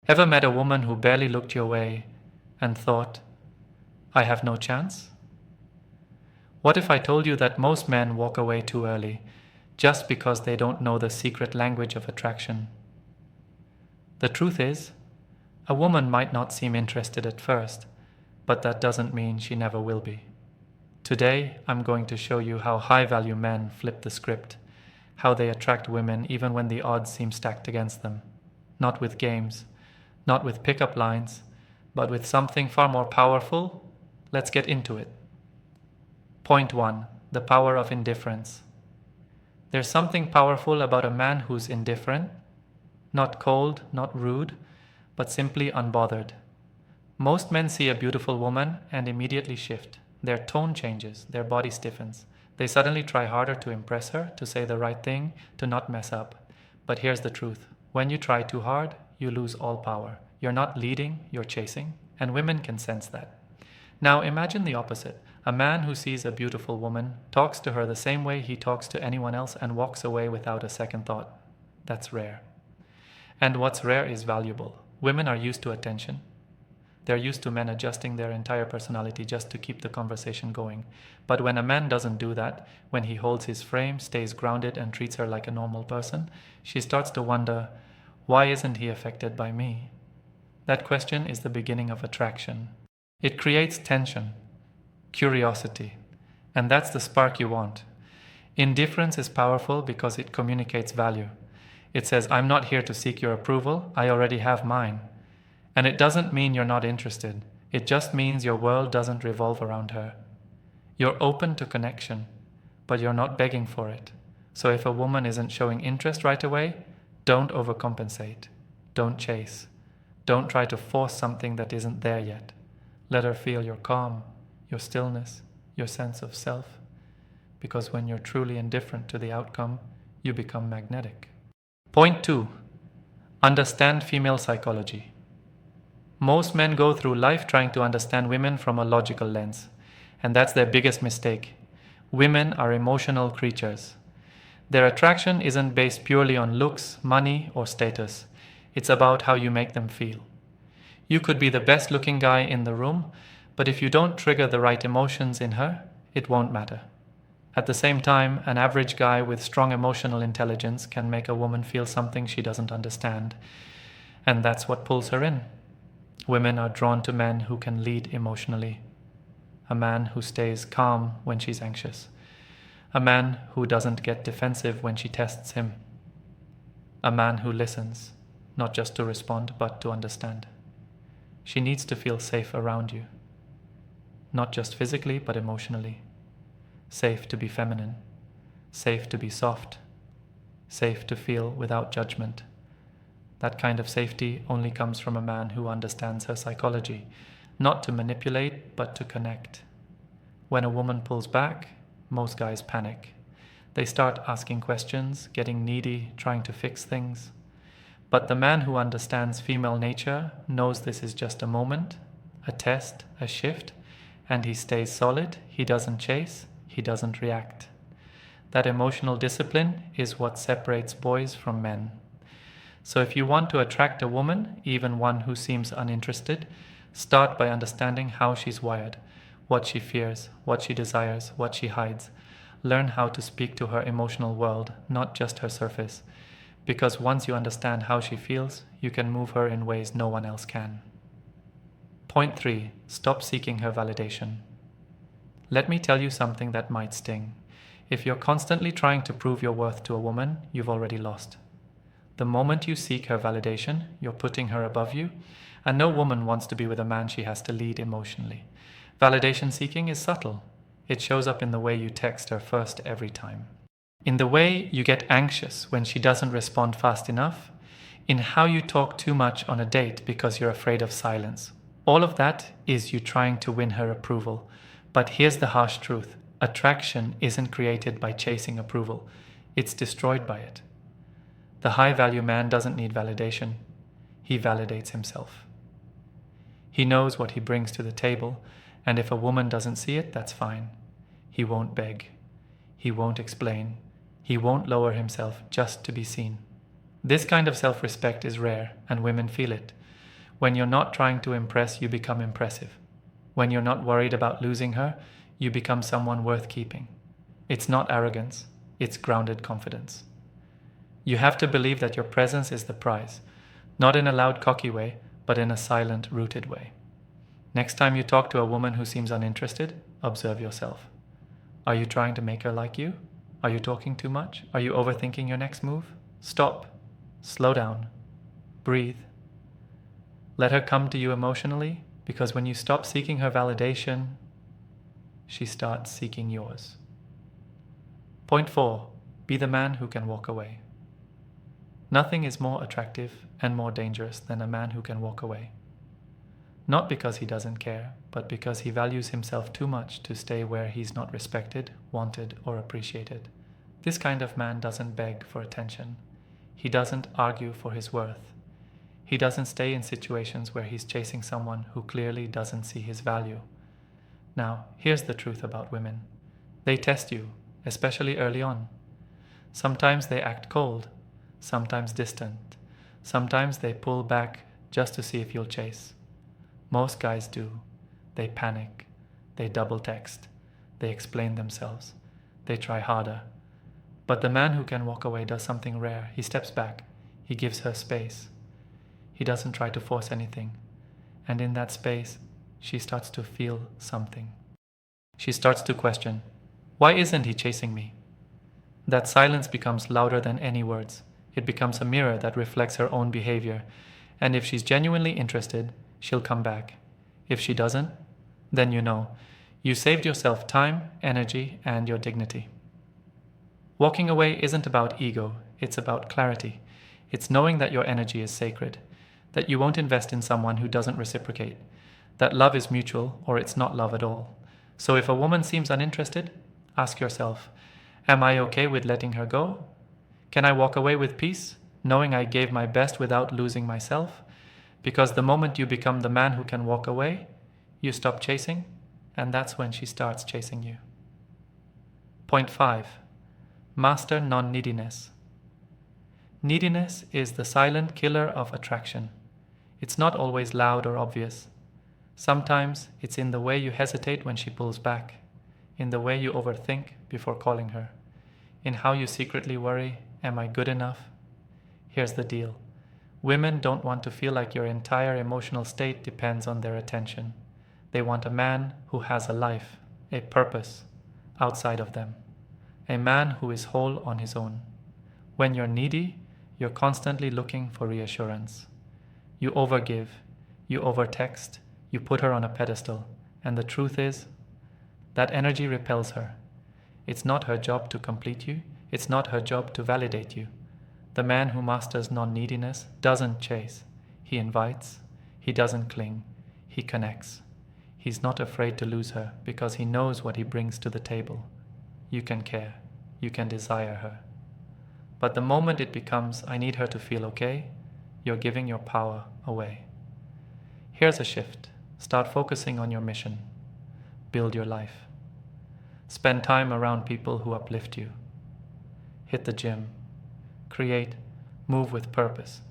Ever met a woman who barely looked your way and thought, I have no chance? What if I told you that most men walk away too early just because they don't know the secret language of attraction? The truth is, a woman might not seem interested at first, but that doesn't mean she never will be. Today, I'm going to show you how high-value men flip the script, how they attract women even when the odds seem stacked against them. Not with games, not with pickup lines, but with something far more powerful. Let's get into it. Point 1. The power of indifference. There's something powerful about a man who's indifferent, not cold, not rude, but simply unbothered. Most men see a beautiful woman and immediately shift. Their tone changes, their body stiffens. They suddenly try harder to impress her, to say the right thing, to not mess up. But here's the truth. When you try too hard, you lose all power. You're not leading, you're chasing, and women can sense that. Now imagine the opposite. A man who sees a beautiful woman, talks to her the same way he talks to anyone else, and walks away without a second thought. That's rare. And what's rare is valuable. Women are used to attention. They're used to men adjusting their entire personality just to keep the conversation going. But when a man doesn't do that, when he holds his frame, stays grounded, and treats her like a normal person, she starts to wonder, why isn't he affected by me? That question is the beginning of attraction. It creates tension, curiosity, and that's the spark you want. Indifference is powerful because it communicates value. It says, I'm not here to seek your approval, I already have mine. And it doesn't mean you're not interested. It just means your world doesn't revolve around her. You're open to connection, but you're not begging for it. So if a woman isn't showing interest right away, don't overcompensate. Don't chase. Don't try to force something that isn't there yet. Let her feel your calm, your stillness, your sense of self. Because when you're truly indifferent to the outcome, you become magnetic. Point 2. Understand female psychology. Most men go through life trying to understand women from a logical lens, and that's their biggest mistake. Women are emotional creatures. Their attraction isn't based purely on looks, money, or status. It's about how you make them feel. You could be the best looking guy in the room, but if you don't trigger the right emotions in her, it won't matter. At the same time, an average guy with strong emotional intelligence can make a woman feel something she doesn't understand, and that's what pulls her in. Women are drawn to men who can lead emotionally. A man who stays calm when she's anxious. A man who doesn't get defensive when she tests him. A man who listens, not just to respond, but to understand. She needs to feel safe around you. Not just physically, but emotionally. Safe to be feminine. Safe to be soft. Safe to feel without judgment. That kind of safety only comes from a man who understands her psychology, not to manipulate, but to connect. When a woman pulls back, most guys panic. They start asking questions, getting needy, trying to fix things. But the man who understands female nature knows this is just a moment, a test, a shift, and he stays solid, he doesn't chase, he doesn't react. That emotional discipline is what separates boys from men. So if you want to attract a woman, even one who seems uninterested, start by understanding how she's wired, what she fears, what she desires, what she hides. Learn how to speak to her emotional world, not just her surface. Because once you understand how she feels, you can move her in ways no one else can. Point 3. Stop seeking her validation. Let me tell you something that might sting. If you're constantly trying to prove your worth to a woman, you've already lost. The moment you seek her validation, you're putting her above you, and no woman wants to be with a man she has to lead emotionally. Validation seeking is subtle. It shows up in the way you text her first every time. In the way you get anxious when she doesn't respond fast enough, in how you talk too much on a date because you're afraid of silence. All of that is you trying to win her approval. But here's the harsh truth. Attraction isn't created by chasing approval. It's destroyed by it. The high-value man doesn't need validation. He validates himself. He knows what he brings to the table, and if a woman doesn't see it, that's fine. He won't beg. He won't explain. He won't lower himself just to be seen. This kind of self-respect is rare, and women feel it. When you're not trying to impress, you become impressive. When you're not worried about losing her, you become someone worth keeping. It's not arrogance, it's grounded confidence. You have to believe that your presence is the prize, not in a loud, cocky way, but in a silent, rooted way. Next time you talk to a woman who seems uninterested, observe yourself. Are you trying to make her like you? Are you talking too much? Are you overthinking your next move? Stop. Slow down. Breathe. Let her come to you emotionally, because when you stop seeking her validation, she starts seeking yours. Point 4. Be the man who can walk away. Nothing is more attractive and more dangerous than a man who can walk away. Not because he doesn't care, but because he values himself too much to stay where he's not respected, wanted, or appreciated. This kind of man doesn't beg for attention. He doesn't argue for his worth. He doesn't stay in situations where he's chasing someone who clearly doesn't see his value. Now, here's the truth about women. They test you, especially early on. Sometimes they act cold, sometimes distant. Sometimes they pull back just to see if you'll chase. Most guys do. They panic. They double text. They explain themselves. They try harder. But the man who can walk away does something rare. He steps back. He gives her space. He doesn't try to force anything. And in that space, she starts to feel something. She starts to question, why isn't he chasing me? That silence becomes louder than any words. It becomes a mirror that reflects her own behavior. And if she's genuinely interested, she'll come back. If she doesn't, then you know. You saved yourself time, energy, and your dignity. Walking away isn't about ego, it's about clarity. It's knowing that your energy is sacred, that you won't invest in someone who doesn't reciprocate, that love is mutual or it's not love at all. So if a woman seems uninterested, ask yourself, am I okay with letting her go? Can I walk away with peace, knowing I gave my best without losing myself? Because the moment you become the man who can walk away, you stop chasing, and that's when she starts chasing you. Point 5. Master non-neediness. Neediness is the silent killer of attraction. It's not always loud or obvious. Sometimes it's in the way you hesitate when she pulls back, in the way you overthink before calling her, in how you secretly worry, am I good enough? Here's the deal. Women don't want to feel like your entire emotional state depends on their attention. They want a man who has a life, a purpose, outside of them. A man who is whole on his own. When you're needy, you're constantly looking for reassurance. You overgive, you overtext, you put her on a pedestal, and the truth is, that energy repels her. It's not her job to complete you, it's not her job to validate you. The man who masters non-neediness doesn't chase. He invites. He doesn't cling. He connects. He's not afraid to lose her because he knows what he brings to the table. You can care. You can desire her. But the moment it becomes, I need her to feel okay, you're giving your power away. Here's a shift. Start focusing on your mission. Build your life. Spend time around people who uplift you. Hit the gym. Create, move with purpose.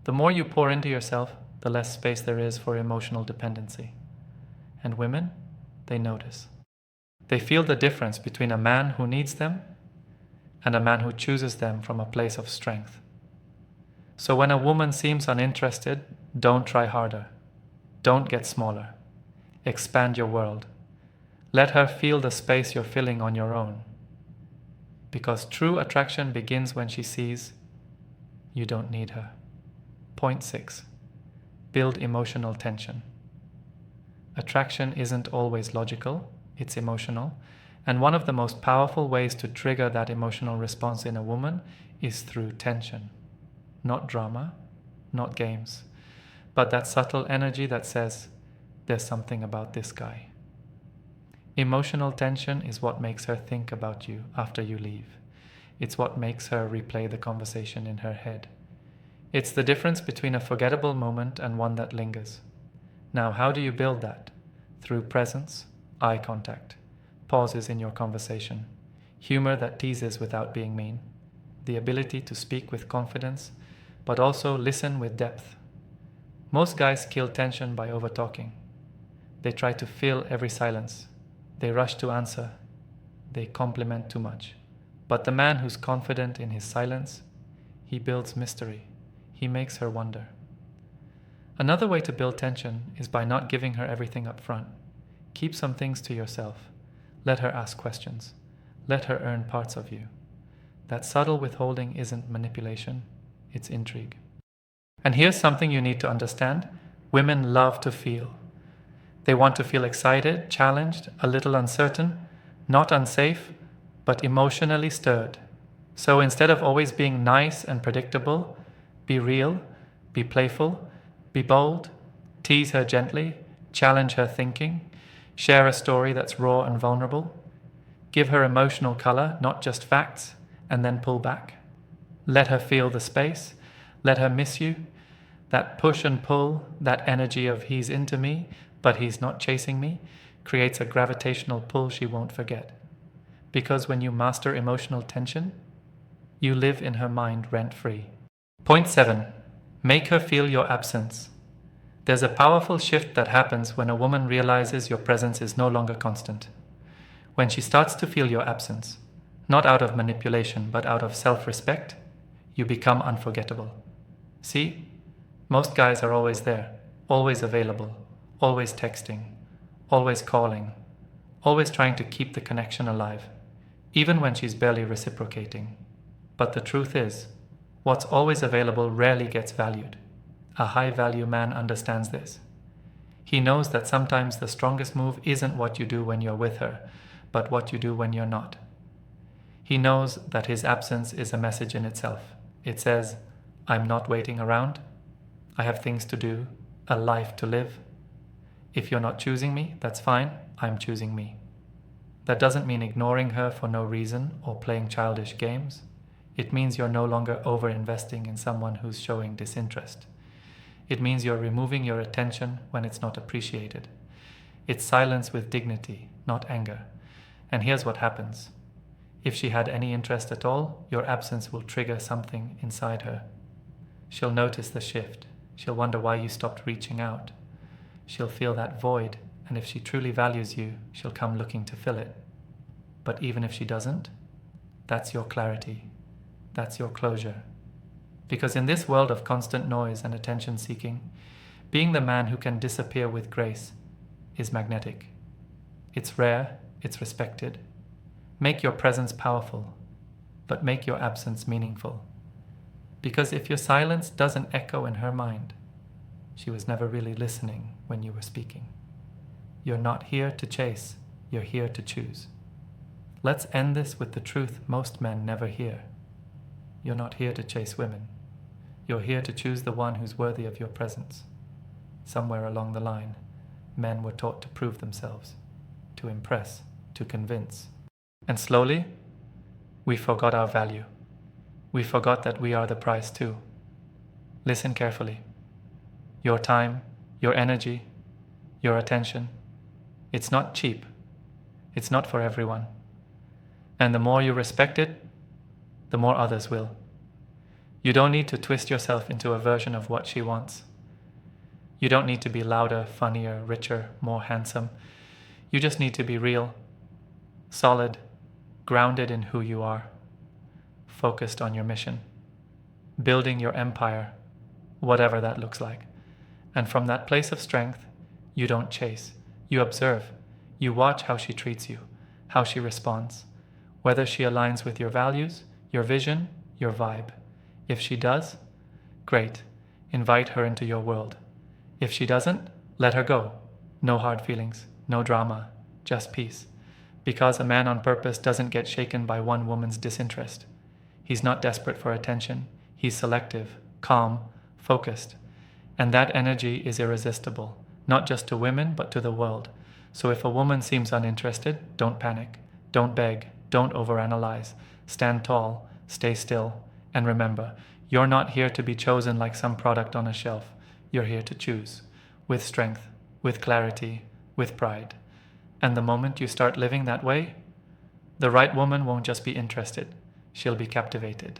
The more you pour into yourself, the less space there is for emotional dependency. And women, they notice. They feel the difference between a man who needs them and a man who chooses them from a place of strength. So when a woman seems uninterested, don't try harder. Don't get smaller. Expand your world. Let her feel the space you're filling on your own. Because true attraction begins when she sees you don't need her. Point 6. Build emotional tension. Attraction isn't always logical, it's emotional, and one of the most powerful ways to trigger that emotional response in a woman is through tension. Not drama, not games, but that subtle energy that says, there's something about this guy. Emotional tension is what makes her think about you after you leave. It's what makes her replay the conversation in her head. It's the difference between a forgettable moment and one that lingers. Now, how do you build that? Through presence, eye contact, pauses in your conversation, humor that teases without being mean, the ability to speak with confidence, but also listen with depth. Most guys kill tension by overtalking. They try to fill every silence. They rush to answer. They compliment too much. But the man who's confident in his silence, he builds mystery. He makes her wonder. Another way to build tension is by not giving her everything up front. Keep some things to yourself. Let her ask questions. Let her earn parts of you. That subtle withholding isn't manipulation, it's intrigue. And here's something you need to understand. Women love to feel. They want to feel excited, challenged, a little uncertain, not unsafe, but emotionally stirred. So instead of always being nice and predictable, be real, be playful, be bold, tease her gently, challenge her thinking, share a story that's raw and vulnerable. Give her emotional color, not just facts, and then pull back. Let her feel the space. Let her miss you. That push and pull, that energy of he's into me, but he's not chasing me, creates a gravitational pull she won't forget. Because when you master emotional tension, you live in her mind rent-free. Point 7. Make her feel your absence. There's a powerful shift that happens when a woman realizes your presence is no longer constant. When she starts to feel your absence, not out of manipulation, but out of self-respect, you become unforgettable. See? Most guys are always there, always available, always texting, always calling, always trying to keep the connection alive, even when she's barely reciprocating. But the truth is, what's always available rarely gets valued. A high-value man understands this. He knows that sometimes the strongest move isn't what you do when you're with her, but what you do when you're not. He knows that his absence is a message in itself. It says, I'm not waiting around. I have things to do, a life to live. If you're not choosing me, that's fine. I'm choosing me. That doesn't mean ignoring her for no reason or playing childish games. It means you're no longer over-investing in someone who's showing disinterest. It means you're removing your attention when it's not appreciated. It's silence with dignity, not anger. And here's what happens. If she had any interest at all, your absence will trigger something inside her. She'll notice the shift. She'll wonder why you stopped reaching out. She'll feel that void, and if she truly values you, she'll come looking to fill it. But even if she doesn't, that's your clarity. That's your closure. Because in this world of constant noise and attention seeking, being the man who can disappear with grace is magnetic. It's rare, it's respected. Make your presence powerful, but make your absence meaningful. Because if your silence doesn't echo in her mind, she was never really listening when you were speaking. You're not here to chase, you're here to choose. Let's end this with the truth most men never hear. You're not here to chase women. You're here to choose the one who's worthy of your presence. Somewhere along the line, men were taught to prove themselves, to impress, to convince. And slowly, we forgot our value. We forgot that we are the prize too. Listen carefully. Your time, your energy, your attention, it's not cheap. It's not for everyone. And the more you respect it, the more others will. You don't need to twist yourself into a version of what she wants. You don't need to be louder, funnier, richer, more handsome. You just need to be real, solid, grounded in who you are, focused on your mission, building your empire, whatever that looks like. And from that place of strength, you don't chase. You observe. You watch how she treats you, how she responds, whether she aligns with your values, your vision, your vibe. If she does, great. Invite her into your world. If she doesn't, let her go. No hard feelings, no drama, just peace. Because a man on purpose doesn't get shaken by one woman's disinterest. He's not desperate for attention. He's selective, calm, focused. And that energy is irresistible, not just to women, but to the world. So if a woman seems uninterested, don't panic. Don't beg. Don't overanalyze. Stand tall. Stay still. And remember, you're not here to be chosen like some product on a shelf. You're here to choose. With strength, with clarity, with pride. And the moment you start living that way, the right woman won't just be interested. She'll be captivated.